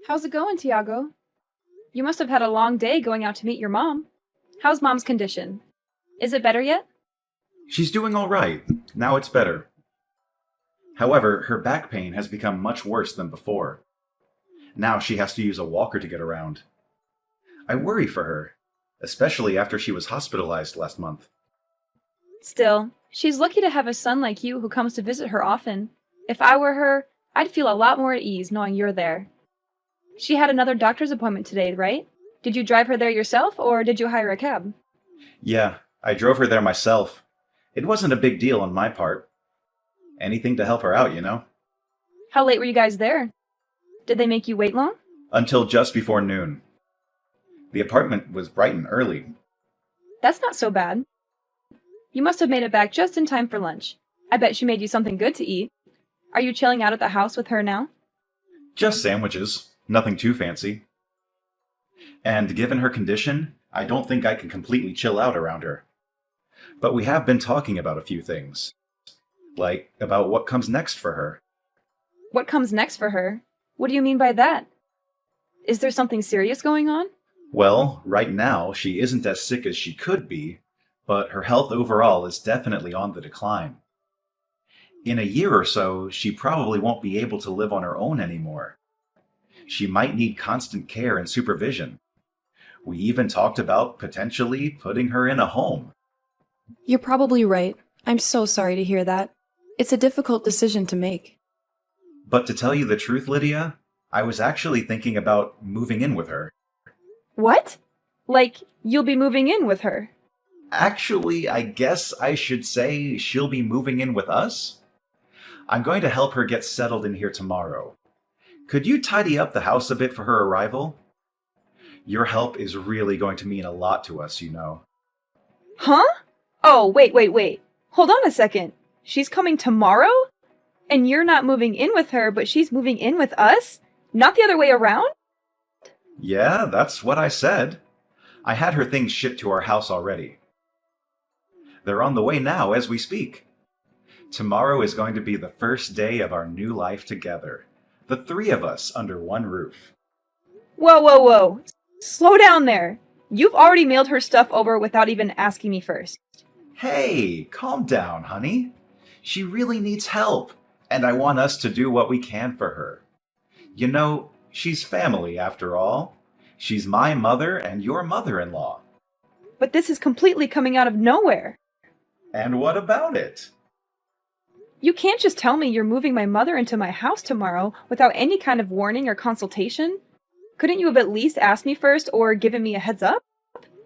How's it going, Tiago? You must have had a long day going out to meet your mom. How's mom's condition? Is it better yet? She's doing all right. Now it's better. However, her back pain has become much worse than before. Now she has to use a walker to get around. I worry for her, especially after she was hospitalized last month. Still, she's lucky to have a son like you who comes to visit her often. If I were her, I'd feel a lot more at ease knowing you're there. She had another doctor's appointment today, right? Did you drive her there yourself, or did you hire a cab? Yeah, I drove her there myself. It wasn't a big deal on my part. Anything to help her out, you know? How late were you guys there? Did they make you wait long? Until just before noon. The apartment was bright and early. That's not so bad. You must have made it back just in time for lunch. I bet she made you something good to eat. Are you chilling out at the house with her now? Just sandwiches. Nothing too fancy. And given her condition, I don't think I can completely chill out around her. But we have been talking about a few things. Like, about what comes next for her. What comes next for her? What do you mean by that? Is there something serious going on? Well, right now, she isn't as sick as she could be, but her health overall is definitely on the decline. In a year or so, she probably won't be able to live on her own anymore. She might need constant care and supervision. We even talked about potentially putting her in a home. You're probably right. I'm so sorry to hear that. It's a difficult decision to make. But to tell you the truth, Lydia, I was actually thinking about moving in with her. What? Like, you'll be moving in with her? Actually, I guess I should say she'll be moving in with us. I'm going to help her get settled in here tomorrow. Could you tidy up the house a bit for her arrival? Your help is really going to mean a lot to us, you know. Huh? Oh, wait. Hold on a second. She's coming tomorrow? And you're not moving in with her, but she's moving in with us? Not the other way around? Yeah, that's what I said. I had her things shipped to our house already. They're on the way now as we speak. Tomorrow is going to be the first day of our new life together. The three of us under one roof. Whoa. Slow down there. You've already mailed her stuff over without even asking me first. Hey, calm down, honey. She really needs help, and I want us to do what we can for her. You know, she's family after all. She's my mother and your mother-in-law. But this is completely coming out of nowhere. And what about it? You can't just tell me you're moving my mother into my house tomorrow without any kind of warning or consultation. Couldn't you have at least asked me first or given me a heads up?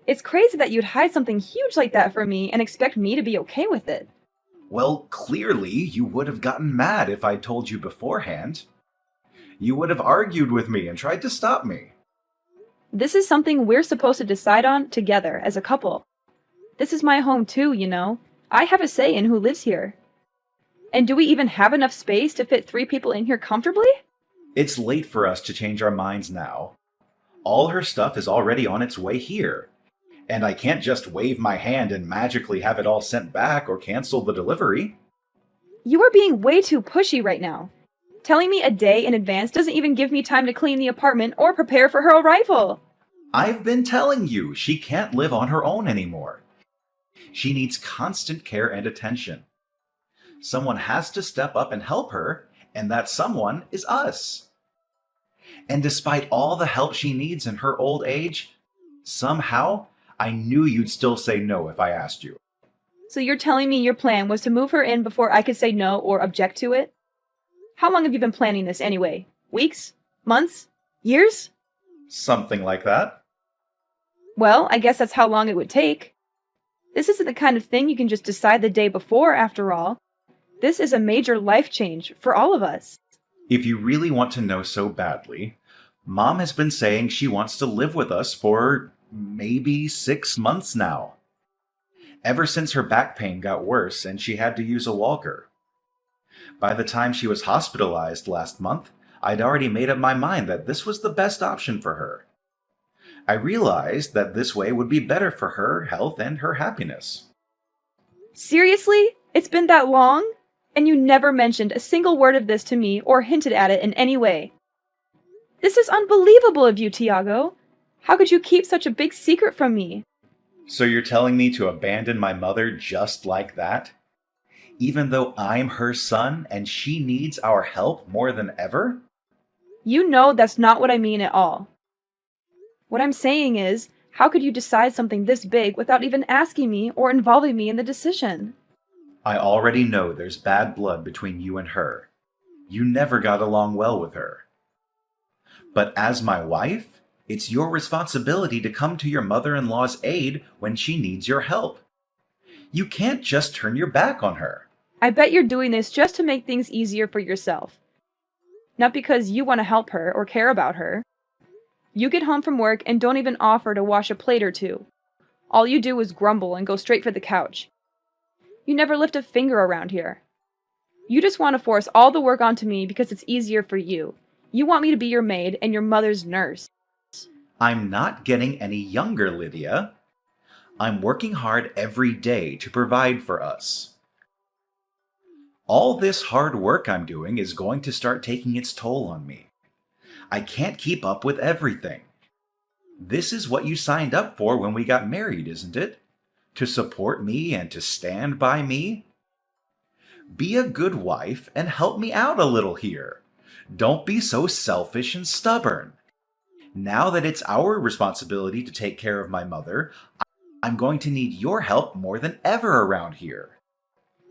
It's crazy that you'd hide something huge like that from me and expect me to be okay with it. Well, clearly you would have gotten mad if I'd told you beforehand. You would have argued with me and tried to stop me. This is something we're supposed to decide on together as a couple. This is my home too, you know. I have a say in who lives here. And do we even have enough space to fit 3 people in here comfortably? It's late for us to change our minds now. All her stuff is already on its way here. And I can't just wave my hand and magically have it all sent back or cancel the delivery. You are being way too pushy right now. Telling me a day in advance doesn't even give me time to clean the apartment or prepare for her arrival. I've been telling you, she can't live on her own anymore. She needs constant care and attention. Someone has to step up and help her, and that someone is us. And despite all the help she needs in her old age, somehow I knew you'd still say no if I asked you. So you're telling me your plan was to move her in before I could say no or object to it? How long have you been planning this anyway? Weeks? Months? Years? Something like that. Well, I guess that's how long it would take. This isn't the kind of thing you can just decide the day before, after all. This is a major life change for all of us. If you really want to know so badly, Mom has been saying she wants to live with us for maybe 6 months now. Ever since her back pain got worse and she had to use a walker. By the time she was hospitalized last month, I'd already made up my mind that this was the best option for her. I realized that this way would be better for her health and her happiness. Seriously? It's been that long? And you never mentioned a single word of this to me or hinted at it in any way. This is unbelievable of you, Tiago. How could you keep such a big secret from me? So you're telling me to abandon my mother just like that? Even though I'm her son and she needs our help more than ever? You know that's not what I mean at all. What I'm saying is, how could you decide something this big without even asking me or involving me in the decision? I already know there's bad blood between you and her. You never got along well with her. But as my wife, it's your responsibility to come to your mother-in-law's aid when she needs your help. You can't just turn your back on her. I bet you're doing this just to make things easier for yourself. Not because you want to help her or care about her. You get home from work and don't even offer to wash a plate or two. All you do is grumble and go straight for the couch. You never lift a finger around here. You just want to force all the work onto me because it's easier for you. You want me to be your maid and your mother's nurse. I'm not getting any younger, Lydia. I'm working hard every day to provide for us. All this hard work I'm doing is going to start taking its toll on me. I can't keep up with everything. This is what you signed up for when we got married, isn't it? To support me and to stand by me? Be a good wife and help me out a little here. Don't be so selfish and stubborn. Now that it's our responsibility to take care of my mother, I'm going to need your help more than ever around here.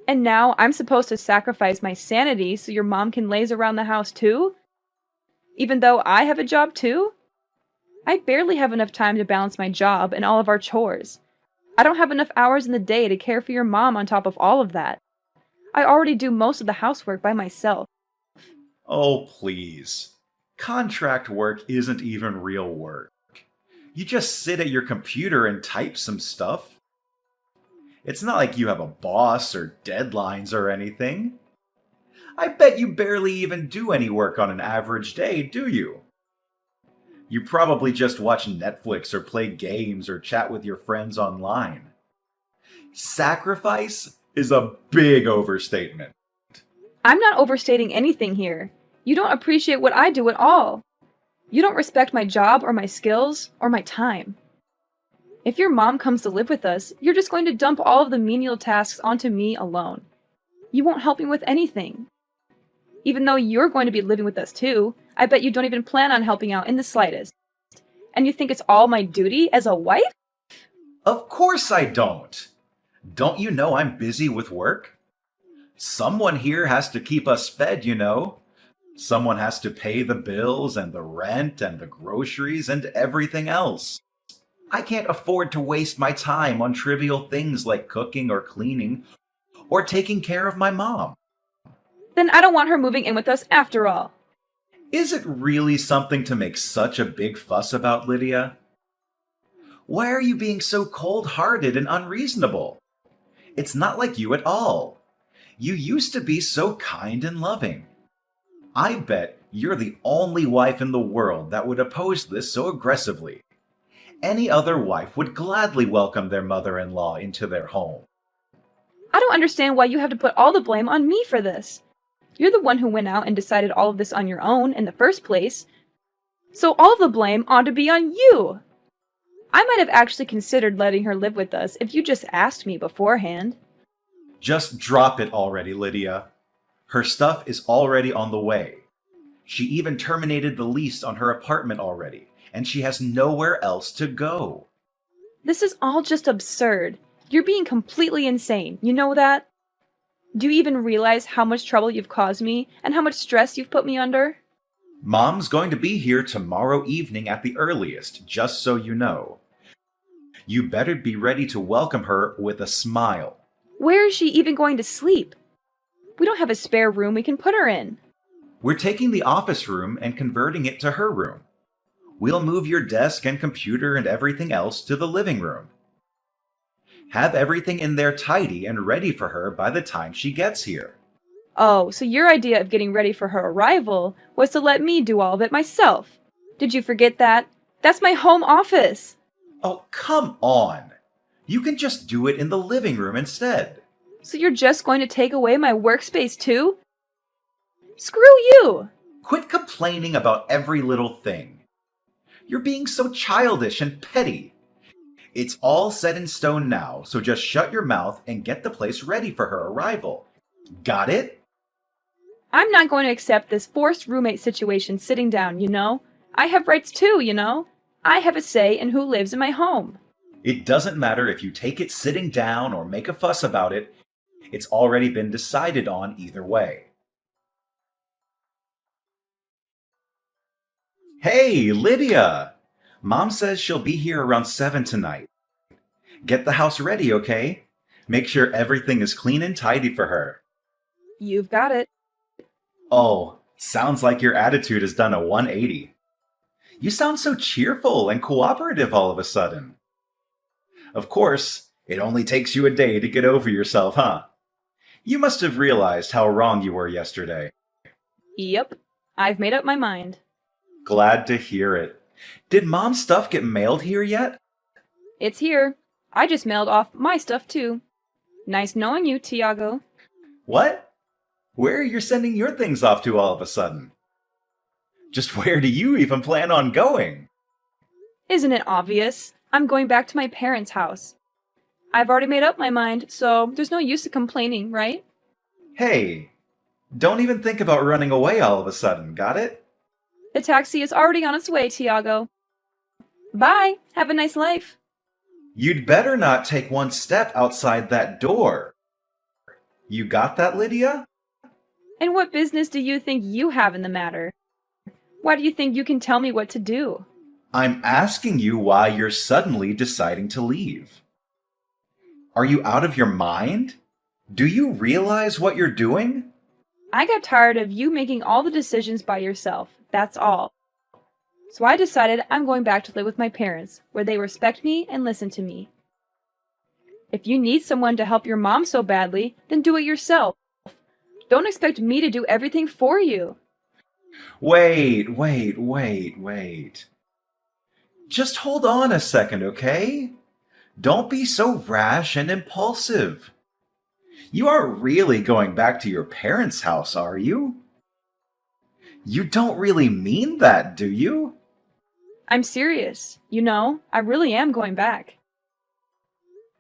And now I'm supposed to sacrifice my sanity so your mom can laze around the house too? Even though I have a job too? I barely have enough time to balance my job and all of our chores. I don't have enough hours in the day to care for your mom on top of all of that. I already do most of the housework by myself. Oh, please. Contract work isn't even real work. You just sit at your computer and type some stuff. It's not like you have a boss or deadlines or anything. I bet you barely even do any work on an average day, do you? You probably just watch Netflix or play games or chat with your friends online. Sacrifice is a big overstatement. I'm not overstating anything here. You don't appreciate what I do at all. You don't respect my job or my skills or my time. If your mom comes to live with us, you're just going to dump all of the menial tasks onto me alone. You won't help me with anything. Even though you're going to be living with us too, I bet you don't even plan on helping out in the slightest. And you think it's all my duty as a wife? Of course I don't. Don't you know I'm busy with work? Someone here has to keep us fed, you know. Someone has to pay the bills and the rent and the groceries and everything else. I can't afford to waste my time on trivial things like cooking or cleaning or taking care of my mom. Then I don't want her moving in with us after all. Is it really something to make such a big fuss about, Lydia? Why are you being so cold-hearted and unreasonable? It's not like you at all. You used to be so kind and loving. I bet you're the only wife in the world that would oppose this so aggressively. Any other wife would gladly welcome their mother-in-law into their home. I don't understand why you have to put all the blame on me for this. You're the one who went out and decided all of this on your own in the first place. So all of the blame ought to be on you. I might have actually considered letting her live with us if you just asked me beforehand. Just drop it already, Lydia. Her stuff is already on the way. She even terminated the lease on her apartment already, and she has nowhere else to go. This is all just absurd. You're being completely insane, you know that? Do you even realize how much trouble you've caused me and how much stress you've put me under? Mom's going to be here tomorrow evening at the earliest, just so you know. You better be ready to welcome her with a smile. Where is she even going to sleep? We don't have a spare room we can put her in. We're taking the office room and converting it to her room. We'll move your desk and computer and everything else to the living room. Have everything in there tidy and ready for her by the time she gets here. Oh, so your idea of getting ready for her arrival was to let me do all of it myself. Did you forget that? That's my home office. Oh, come on. You can just do it in the living room instead. So you're just going to take away my workspace too? Screw you! Quit complaining about every little thing. You're being so childish and petty. It's all set in stone now, so just shut your mouth and get the place ready for her arrival. Got it? I'm not going to accept this forced roommate situation sitting down, you know? I have rights too, you know? I have a say in who lives in my home. It doesn't matter if you take it sitting down or make a fuss about it. It's already been decided on either way. Hey, Lydia! Mom says she'll be here around 7 tonight. Get the house ready, okay? Make sure everything is clean and tidy for her. You've got it. Oh, sounds like your attitude has done a 180. You sound so cheerful and cooperative all of a sudden. Of course, it only takes you a day to get over yourself, huh? You must have realized how wrong you were yesterday. Yep, I've made up my mind. Glad to hear it. Did Mom's stuff get mailed here yet? It's here. I just mailed off my stuff too. Nice knowing you, Tiago. What? Where are you sending your things off to all of a sudden? Just where do you even plan on going? Isn't it obvious? I'm going back to my parents' house. I've already made up my mind, so there's no use of complaining, right? Hey, don't even think about running away all of a sudden, got it? The taxi is already on its way, Tiago. Bye. Have a nice life. You'd better not take one step outside that door. You got that, Lydia? And what business do you think you have in the matter? Why do you think you can tell me what to do? I'm asking you why you're suddenly deciding to leave. Are you out of your mind? Do you realize what you're doing? I got tired of you making all the decisions by yourself. That's all. So I decided I'm going back to live with my parents, where they respect me and listen to me. If you need someone to help your mom so badly, then do it yourself. Don't expect me to do everything for you. Wait. Just hold on a second, okay? Don't be so rash and impulsive. You aren't really going back to your parents' house, are you? You don't really mean that, do you? I'm serious. You know, I really am going back.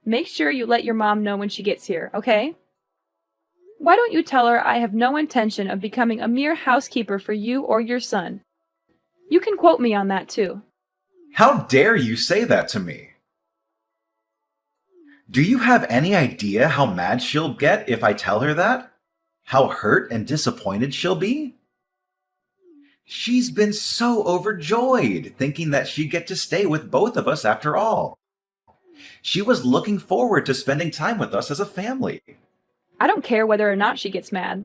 Make sure you let your mom know when she gets here, okay? Why don't you tell her I have no intention of becoming a mere housekeeper for you or your son? You can quote me on that too. How dare you say that to me? Do you have any idea how mad she'll get if I tell her that? How hurt and disappointed she'll be? She's been so overjoyed, thinking that she'd get to stay with both of us after all. She was looking forward to spending time with us as a family. I don't care whether or not she gets mad.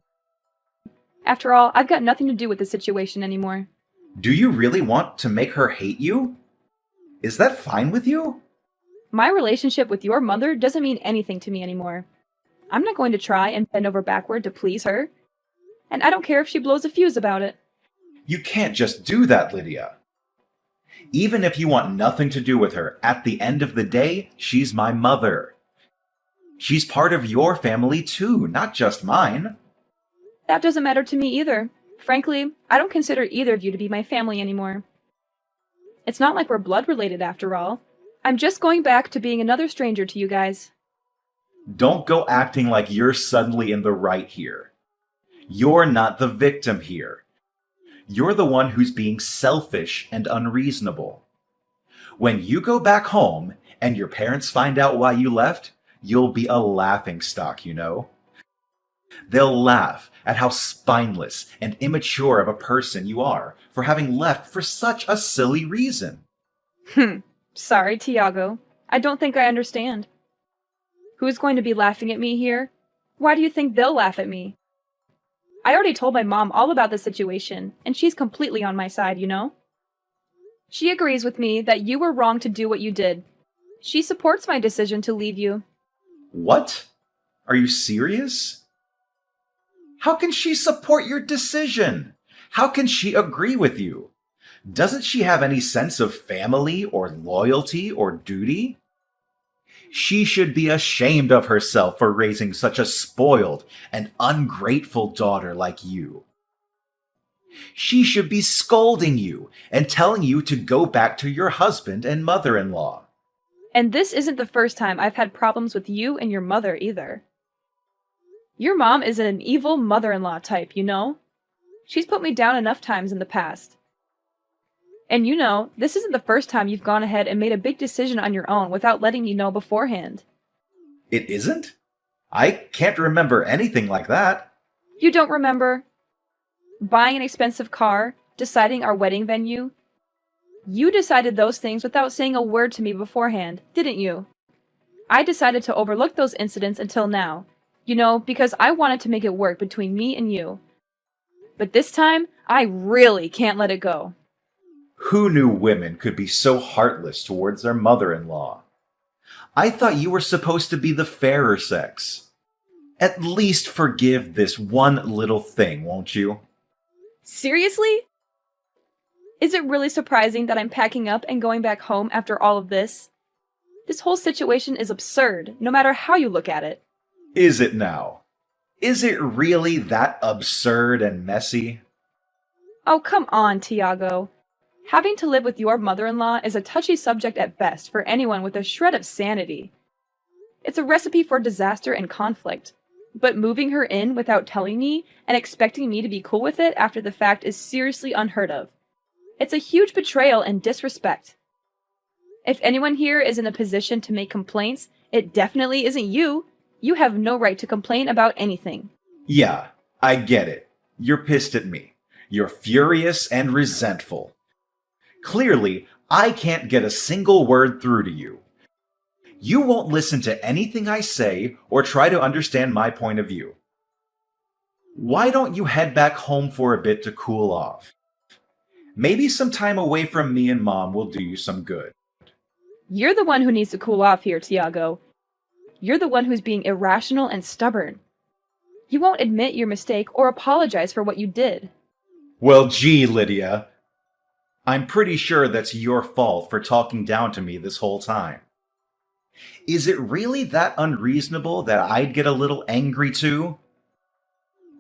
After all, I've got nothing to do with the situation anymore. Do you really want to make her hate you? Is that fine with you? My relationship with your mother doesn't mean anything to me anymore. I'm not going to try and bend over backward to please her. And I don't care if she blows a fuse about it. You can't just do that, Lydia. Even if you want nothing to do with her, at the end of the day, she's my mother. She's part of your family too, not just mine. That doesn't matter to me either. Frankly, I don't consider either of you to be my family anymore. It's not like we're blood related after all. I'm just going back to being another stranger to you guys. Don't go acting like you're suddenly in the right here. You're not the victim here. You're the one who's being selfish and unreasonable. When you go back home and your parents find out why you left, you'll be a laughingstock, you know. They'll laugh at how spineless and immature of a person you are for having left for such a silly reason. Sorry, Tiago. I don't think I understand. Who's going to be laughing at me here? Why do you think they'll laugh at me? I already told my mom all about the situation, and she's completely on my side, you know? She agrees with me that you were wrong to do what you did. She supports my decision to leave you. What? Are you serious? How can she support your decision? How can she agree with you? Doesn't she have any sense of family or loyalty or duty? She should be ashamed of herself for raising such a spoiled and ungrateful daughter like you. She should be scolding you and telling you to go back to your husband and mother-in-law. And this isn't the first time I've had problems with you and your mother either. Your mom is an evil mother-in-law type, you know? She's put me down enough times in the past. And you know, this isn't the first time you've gone ahead and made a big decision on your own without letting me know beforehand. It isn't? I can't remember anything like that. You don't remember? Buying an expensive car, deciding our wedding venue? You decided those things without saying a word to me beforehand, didn't you? I decided to overlook those incidents until now, you know, because I wanted to make it work between me and you. But this time, I really can't let it go. Who knew women could be so heartless towards their mother-in-law? I thought you were supposed to be the fairer sex. At least forgive this one little thing, won't you? Seriously? Is it really surprising that I'm packing up and going back home after all of this? This whole situation is absurd, no matter how you look at it. Is it now? Is it really that absurd and messy? Oh, come on, Tiago. Having to live with your mother-in-law is a touchy subject at best for anyone with a shred of sanity. It's a recipe for disaster and conflict. But moving her in without telling me and expecting me to be cool with it after the fact is seriously unheard of. It's a huge betrayal and disrespect. If anyone here is in a position to make complaints, it definitely isn't you. You have no right to complain about anything. Yeah, I get it. You're pissed at me. You're furious and resentful. Clearly, I can't get a single word through to you. You won't listen to anything I say or try to understand my point of view. Why don't you head back home for a bit to cool off? Maybe some time away from me and Mom will do you some good. You're the one who needs to cool off here, Tiago. You're the one who's being irrational and stubborn. You won't admit your mistake or apologize for what you did. Well, gee, Lydia. I'm pretty sure that's your fault for talking down to me this whole time. Is it really that unreasonable that I'd get a little angry too?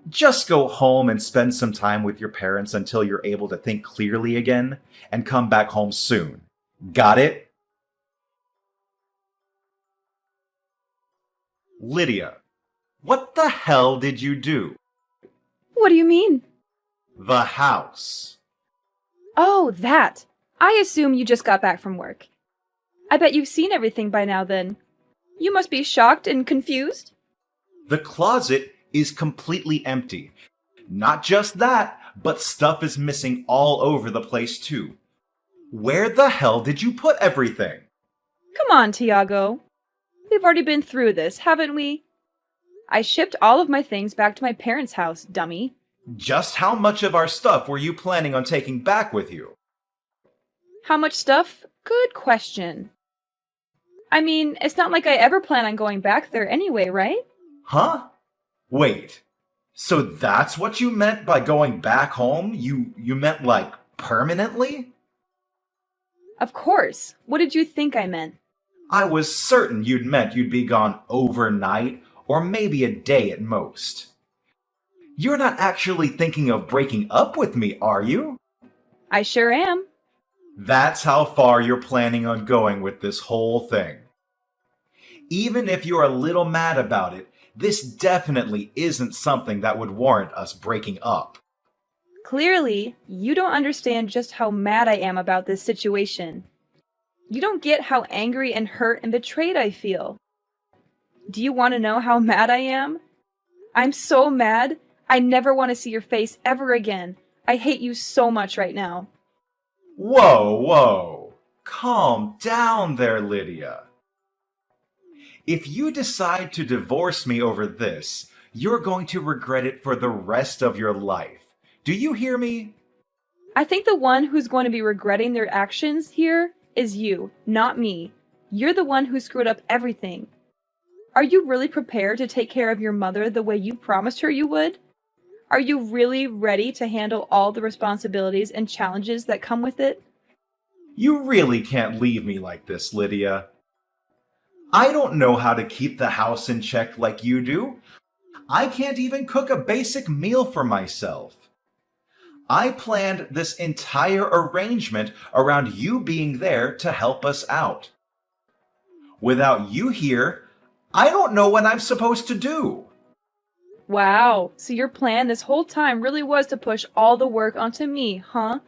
Just go home and spend some time with your parents until you're able to think clearly again, and come back home soon. Got it? Lydia, what the hell did you do? What do you mean? The house. Oh, that. I assume you just got back from work. I bet you've seen everything by now then. You must be shocked and confused. The closet is completely empty. Not just that, but stuff is missing all over the place too. Where the hell did you put everything? Come on, Tiago. We've already been through this, haven't we? I shipped all of my things back to my parents' house, dummy. Just how much of our stuff were you planning on taking back with you? How much stuff? Good question. I mean, it's not like I ever plan on going back there anyway, right? Huh? Wait. So that's what you meant by going back home? You meant like permanently? Of course. What did you think I meant? I was certain you'd meant you'd be gone overnight or maybe a day at most. You're not actually thinking of breaking up with me, are you? I sure am. That's how far you're planning on going with this whole thing. Even if you're a little mad about it, this definitely isn't something that would warrant us breaking up. Clearly, you don't understand just how mad I am about this situation. You don't get how angry and hurt and betrayed I feel. Do you want to know how mad I am? I'm so mad. I never want to see your face ever again. I hate you so much right now. Whoa. Calm down there, Lydia. If you decide to divorce me over this, you're going to regret it for the rest of your life. Do you hear me? I think the one who's going to be regretting their actions here is you, not me. You're the one who screwed up everything. Are you really prepared to take care of your mother the way you promised her you would? Are you really ready to handle all the responsibilities and challenges that come with it? You really can't leave me like this, Lydia. I don't know how to keep the house in check like you do. I can't even cook a basic meal for myself. I planned this entire arrangement around you being there to help us out. Without you here, I don't know what I'm supposed to do. Wow, so your plan this whole time really was to push all the work onto me, huh?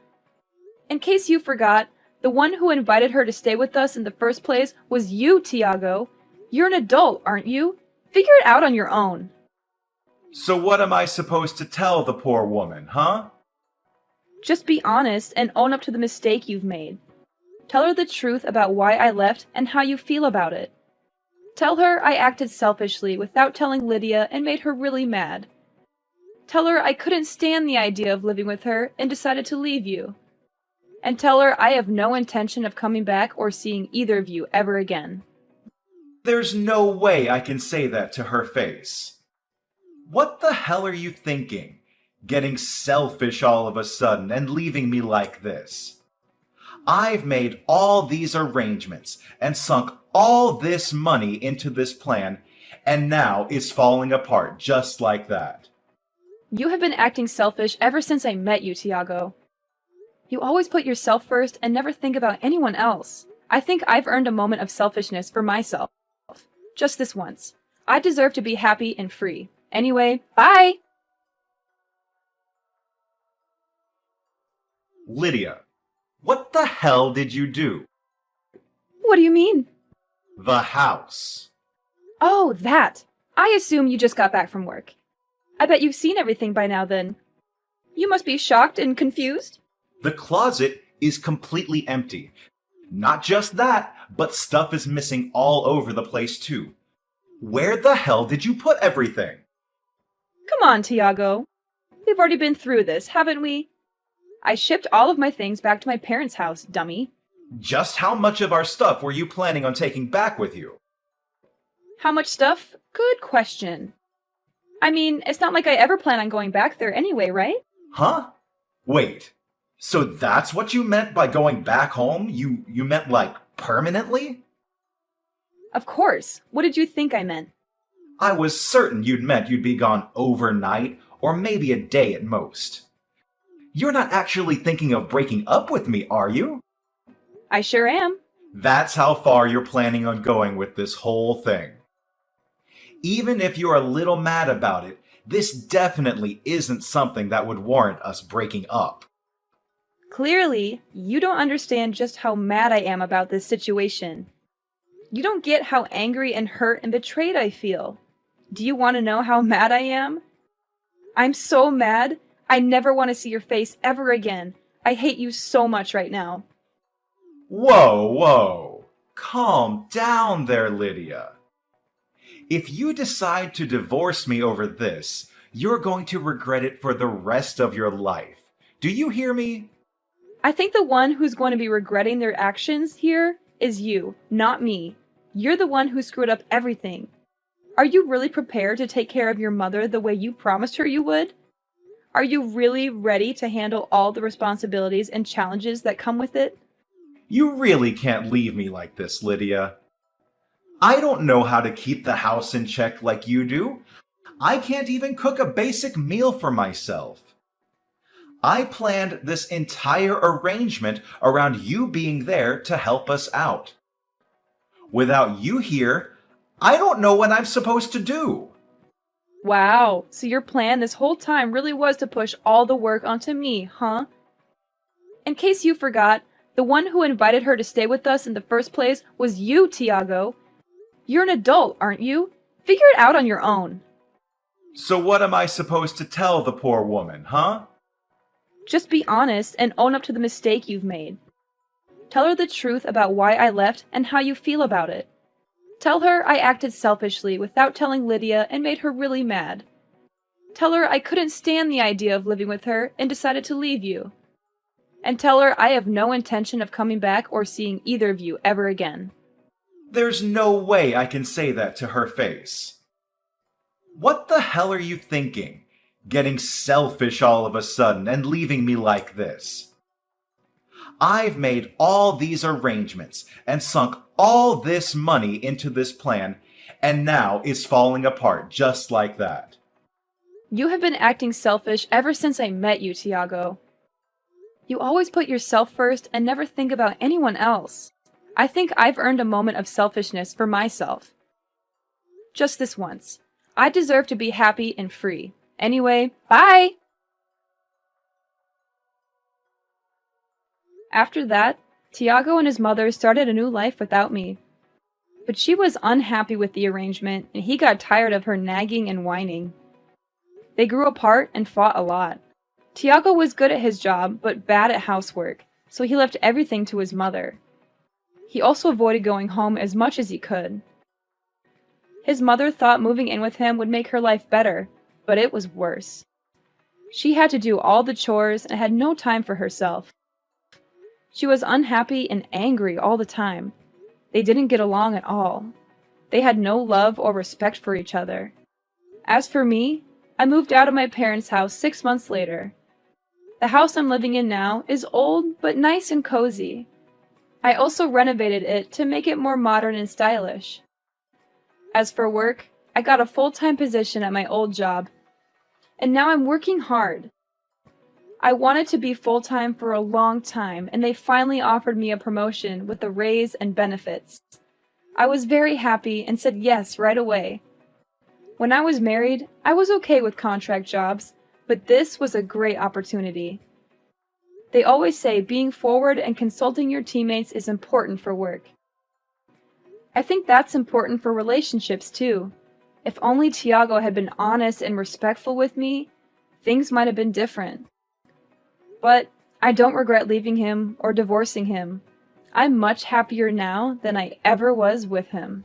In case you forgot, the one who invited her to stay with us in the first place was you, Tiago. You're an adult, aren't you? Figure it out on your own. So what am I supposed to tell the poor woman, huh? Just be honest and own up to the mistake you've made. Tell her the truth about why I left and how you feel about it. Tell her I acted selfishly without telling Lydia and made her really mad. Tell her I couldn't stand the idea of living with her and decided to leave you. And tell her I have no intention of coming back or seeing either of you ever again. There's no way I can say that to her face. What the hell are you thinking? Getting selfish all of a sudden and leaving me like this. I've made all these arrangements and sunk all this money into this plan, and now it's falling apart just like that. You have been acting selfish ever since I met you, Tiago. You always put yourself first and never think about anyone else. I think I've earned a moment of selfishness for myself. Just this once. I deserve to be happy and free. Anyway, bye! Lydia, what the hell did you do? What do you mean? The house. Oh, that! I assume you just got back from work. I bet you've seen everything by now then. You must be shocked and confused. The closet is completely empty. Not just that, but stuff is missing all over the place too. Where the hell did you put everything? Come on, Tiago. We've already been through this, haven't we? I shipped all of my things back to my parents' house, dummy. Just how much of our stuff were you planning on taking back with you? How much stuff? Good question. I mean, it's not like I ever plan on going back there anyway, right? Huh? Wait. So that's what you meant by going back home? You meant like permanently? Of course. What did you think I meant? I was certain you'd meant you'd be gone overnight or maybe a day at most. You're not actually thinking of breaking up with me, are you? I sure am. That's how far you're planning on going with this whole thing. Even if you're a little mad about it, this definitely isn't something that would warrant us breaking up. Clearly, you don't understand just how mad I am about this situation. You don't get how angry and hurt and betrayed I feel. Do you want to know how mad I am? I'm so mad. I never want to see your face ever again. I hate you so much right now. Whoa. Calm down there, Lydia. If you decide to divorce me over this, you're going to regret it for the rest of your life. Do you hear me? I think the one who's going to be regretting their actions here is you, not me. You're the one who screwed up everything. Are you really prepared to take care of your mother the way you promised her you would? Are you really ready to handle all the responsibilities and challenges that come with it? You really can't leave me like this, Lydia. I don't know how to keep the house in check like you do. I can't even cook a basic meal for myself. I planned this entire arrangement around you being there to help us out. Without you here, I don't know what I'm supposed to do. Wow, so your plan this whole time really was to push all the work onto me, huh? In case you forgot, the one who invited her to stay with us in the first place was you, Tiago. You're an adult, aren't you? Figure it out on your own. So what am I supposed to tell the poor woman, huh? Just be honest and own up to the mistake you've made. Tell her the truth about why I left and how you feel about it. Tell her I acted selfishly without telling Lydia and made her really mad. Tell her I couldn't stand the idea of living with her and decided to leave you. And tell her I have no intention of coming back or seeing either of you ever again. There's no way I can say that to her face. What the hell are you thinking? Getting selfish all of a sudden and leaving me like this. I've made all these arrangements and sunk all this money into this plan, and now it's falling apart just like that. You have been acting selfish ever since I met you, Tiago. You always put yourself first and never think about anyone else. I think I've earned a moment of selfishness for myself. Just this once. I deserve to be happy and free. Anyway, bye! After that, Tiago and his mother started a new life without me. But she was unhappy with the arrangement, and he got tired of her nagging and whining. They grew apart and fought a lot. Tiago was good at his job, but bad at housework, so he left everything to his mother. He also avoided going home as much as he could. His mother thought moving in with him would make her life better, but it was worse. She had to do all the chores and had no time for herself. She was unhappy and angry all the time. They didn't get along at all. They had no love or respect for each other. As for me, I moved out of my parents' house 6 months later. The house I'm living in now is old but nice and cozy. I also renovated it to make it more modern and stylish. As for work, I got a full-time position at my old job, and now I'm working hard. I wanted to be full-time for a long time, and they finally offered me a promotion with a raise and benefits. I was very happy and said yes right away. When I was married, I was okay with contract jobs, but this was a great opportunity. They always say being forward and consulting your teammates is important for work. I think that's important for relationships too. If only Tiago had been honest and respectful with me, things might have been different. But I don't regret leaving him or divorcing him. I'm much happier now than I ever was with him.